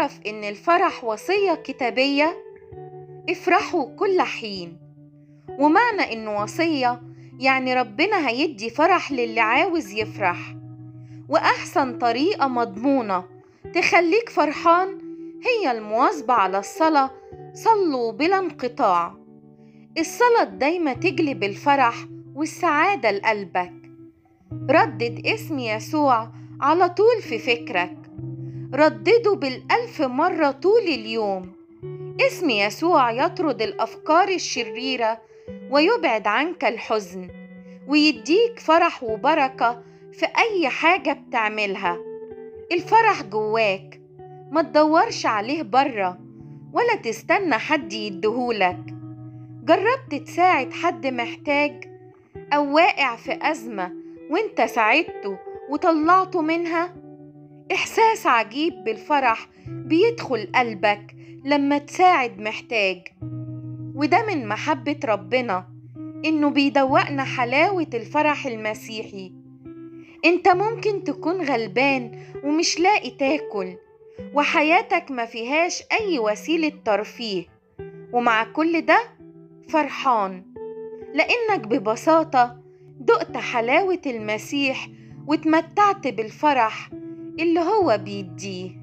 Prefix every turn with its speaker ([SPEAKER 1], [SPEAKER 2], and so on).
[SPEAKER 1] تعرف إن الفرح وصية كتابية؟ افرحوا كل حين. ومعنى إنه وصية يعني ربنا هيدي فرح للي عاوز يفرح، وأحسن طريقة مضمونة تخليك فرحان هي المواظبة على الصلاة. صلوا بلا انقطاع. الصلاة دايما تجلب الفرح والسعادة لقلبك. ردد اسم يسوع على طول في فكرك، ردده بالألف مرة طول اليوم. اسم يسوع يطرد الأفكار الشريرة ويبعد عنك الحزن، ويديك فرح وبركة في أي حاجة بتعملها. الفرح جواك، ما تدورش عليه برا ولا تستنى حد يديهولك. جربت تساعد حد محتاج أو واقع في أزمة وانت ساعدته وطلعته منها؟ إحساس عجيب بالفرح بيدخل قلبك لما تساعد محتاج، وده من محبة ربنا إنه بيدوقنا حلاوة الفرح المسيحي. انت ممكن تكون غلبان ومش لاقي تاكل، وحياتك ما فيهاش أي وسيلة ترفيه، ومع كل ده فرحان لأنك ببساطة دقت حلاوة المسيح وتمتعت بالفرح اللي هو بيديه.